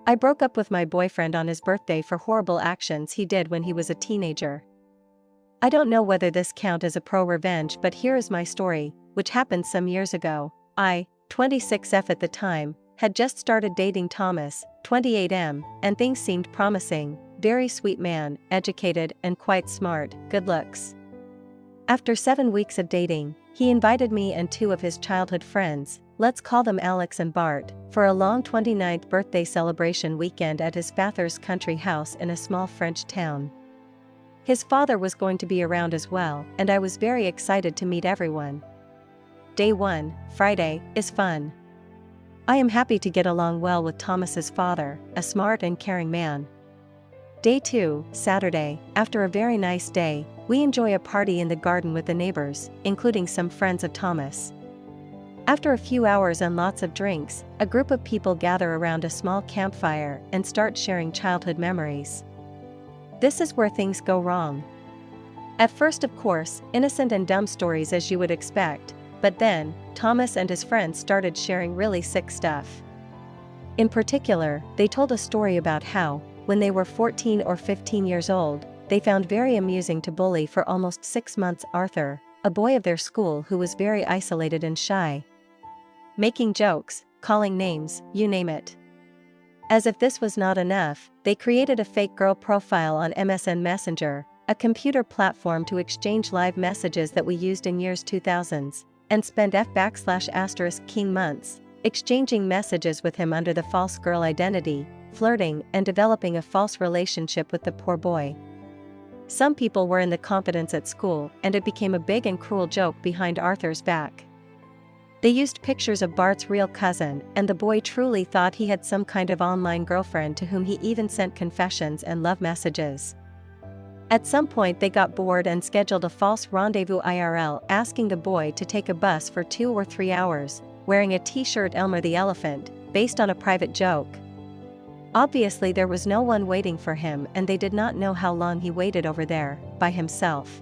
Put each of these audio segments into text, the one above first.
I broke up with my boyfriend on his birthday for horrible actions he did when he was a teenager. I don't know whether this counts as a pro-revenge, but here is my story, which happened some years ago. I, 26F at the time, had just started dating Thomas, 28M, and things seemed promising. Very sweet man, educated and quite smart, good looks. After 7 weeks of dating, he invited me and 2 of his childhood friends, let's call them Alex and Bart, for a long 29th birthday celebration weekend at his father's country house in a small French town. His father was going to be around as well, and I was very excited to meet everyone. Day 1, Friday, is fun. I am happy to get along well with Thomas's father, a smart and caring man. Day 2, Saturday, after a very nice day, we enjoy a party in the garden with the neighbors, including some friends of Thomas. After a few hours and lots of drinks, a group of people gather around a small campfire and start sharing childhood memories. This is where things go wrong. At first, of course, innocent and dumb stories as you would expect, but then, Thomas and his friends started sharing really sick stuff. In particular, they told a story about how, when they were 14 or 15 years old, they found very amusing to bully for almost 6 months Arthur, a boy of their school who was very isolated and shy. Making jokes, calling names, you name it. As if this was not enough, they created a fake girl profile on MSN Messenger, a computer platform to exchange live messages that we used in years 2000s, and spent F\*King months, exchanging messages with him under the false girl identity, flirting and developing a false relationship with the poor boy. Some people were in the confidence at school, and it became a big and cruel joke behind Arthur's back. They used pictures of Bart's real cousin, and the boy truly thought he had some kind of online girlfriend to whom he even sent confessions and love messages. At some point they got bored and scheduled a false rendezvous IRL, asking the boy to take a bus for 2 or 3 hours, wearing a t-shirt Elmer the Elephant, based on a private joke. Obviously there was no one waiting for him, and they did not know how long he waited over there, by himself.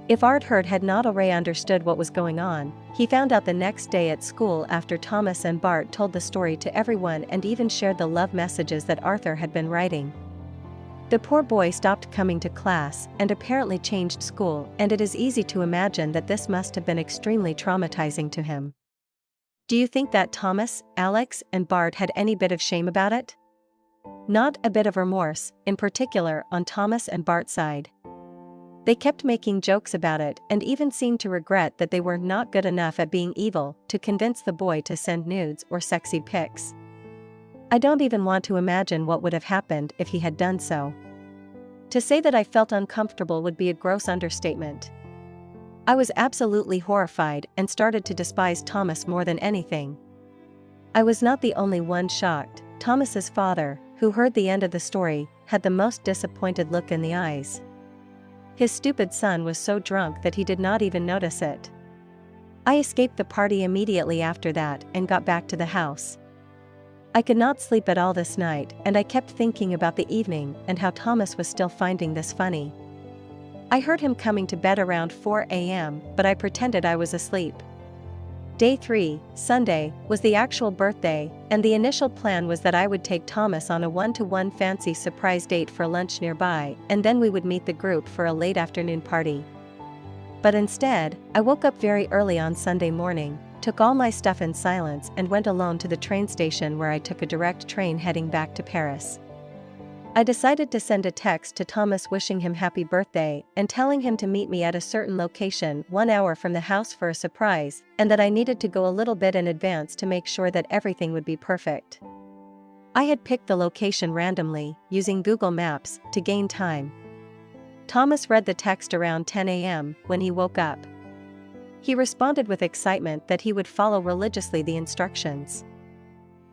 If Arthur had not already understood what was going on, he found out the next day at school after Thomas and Bart told the story to everyone and even shared the love messages that Arthur had been writing. The poor boy stopped coming to class and apparently changed school, and it is easy to imagine that this must have been extremely traumatizing to him. Do you think that Thomas, Alex, and Bart had any bit of shame about it? Not a bit of remorse, in particular on Thomas and Bart's side. They kept making jokes about it and even seemed to regret that they were not good enough at being evil to convince the boy to send nudes or sexy pics. I don't even want to imagine what would have happened if he had done so. To say that I felt uncomfortable would be a gross understatement. I was absolutely horrified and started to despise Thomas more than anything. I was not the only one shocked. Thomas's father, who heard the end of the story, had the most disappointed look in the eyes. His stupid son was so drunk that he did not even notice it. I escaped the party immediately after that and got back to the house. I could not sleep at all this night, and I kept thinking about the evening and how Thomas was still finding this funny. I heard him coming to bed around 4 a.m., but I pretended I was asleep. Day 3, Sunday, was the actual birthday, and the initial plan was that I would take Thomas on a 1-to-1 fancy surprise date for lunch nearby, and then we would meet the group for a late afternoon party. But instead, I woke up very early on Sunday morning, took all my stuff in silence and went alone to the train station where I took a direct train heading back to Paris. I decided to send a text to Thomas wishing him happy birthday and telling him to meet me at a certain location 1 hour from the house for a surprise, and that I needed to go a little bit in advance to make sure that everything would be perfect. I had picked the location randomly, using Google Maps, to gain time. Thomas read the text around 10 a.m. when he woke up. He responded with excitement that he would follow religiously the instructions.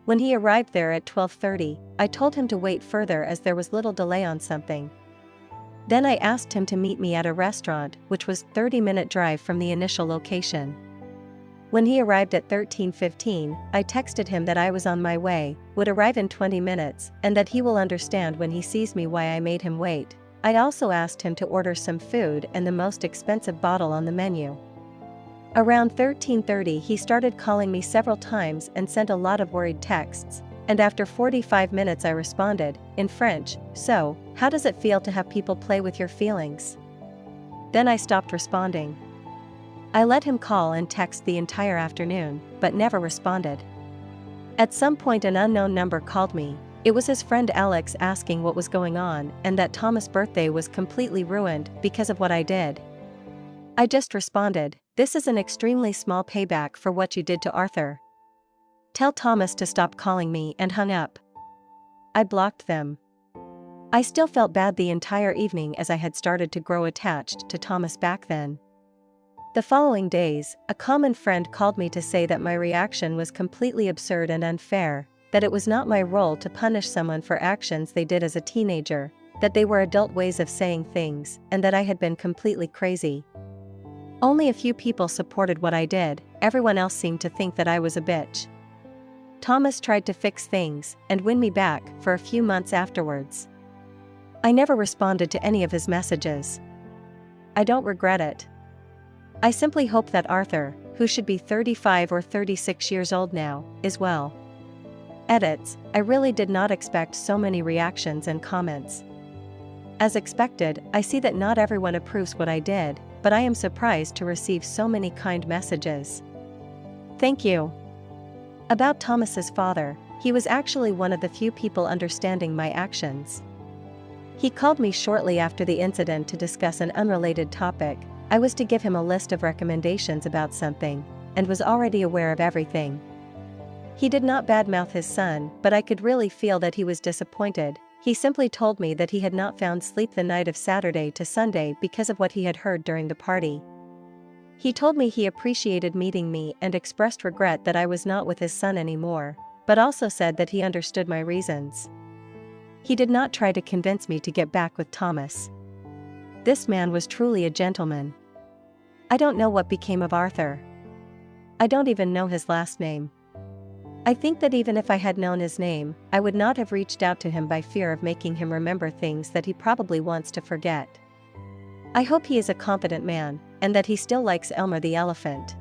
When he arrived there at 12:30, I told him to wait further as there was little delay on something. Then I asked him to meet me at a restaurant, which was a 30-minute drive from the initial location. When he arrived at 13:15, I texted him that I was on my way, would arrive in 20 minutes, and that he will understand when he sees me why I made him wait. I also asked him to order some food and the most expensive bottle on the menu. Around 13:30 he started calling me several times and sent a lot of worried texts. And after 45 minutes I responded, in French, "So, how does it feel to have people play with your feelings?" Then I stopped responding. I let him call and text the entire afternoon, but never responded. At some point an unknown number called me. It was his friend Alex asking what was going on and that Thomas' birthday was completely ruined because of what I did. I just responded, "This is an extremely small payback for what you did to Arthur. Tell Thomas to stop calling me," and hung up. I blocked them. I still felt bad the entire evening as I had started to grow attached to Thomas back then. The following days, a common friend called me to say that my reaction was completely absurd and unfair, that it was not my role to punish someone for actions they did as a teenager, that they were adult ways of saying things, and that I had been completely crazy. Only a few people supported what I did, everyone else seemed to think that I was a bitch. Thomas tried to fix things and win me back for a few months afterwards. I never responded to any of his messages. I don't regret it. I simply hope that Arthur, who should be 35 or 36 years old now, is well. Edits, I really did not expect so many reactions and comments. As expected, I see that not everyone approves what I did, but I am surprised to receive so many kind messages. Thank you. About Thomas's father, he was actually one of the few people understanding my actions. He called me shortly after the incident to discuss an unrelated topic. I was to give him a list of recommendations about something, and was already aware of everything. He did not badmouth his son, but I could really feel that he was disappointed. He simply told me that he had not found sleep the night of Saturday to Sunday because of what he had heard during the party. He told me he appreciated meeting me and expressed regret that I was not with his son anymore, but also said that he understood my reasons. He did not try to convince me to get back with Thomas. This man was truly a gentleman. I don't know what became of Arthur. I don't even know his last name. I think that even if I had known his name, I would not have reached out to him by fear of making him remember things that he probably wants to forget. I hope he is a competent man, and that he still likes Elmer the elephant.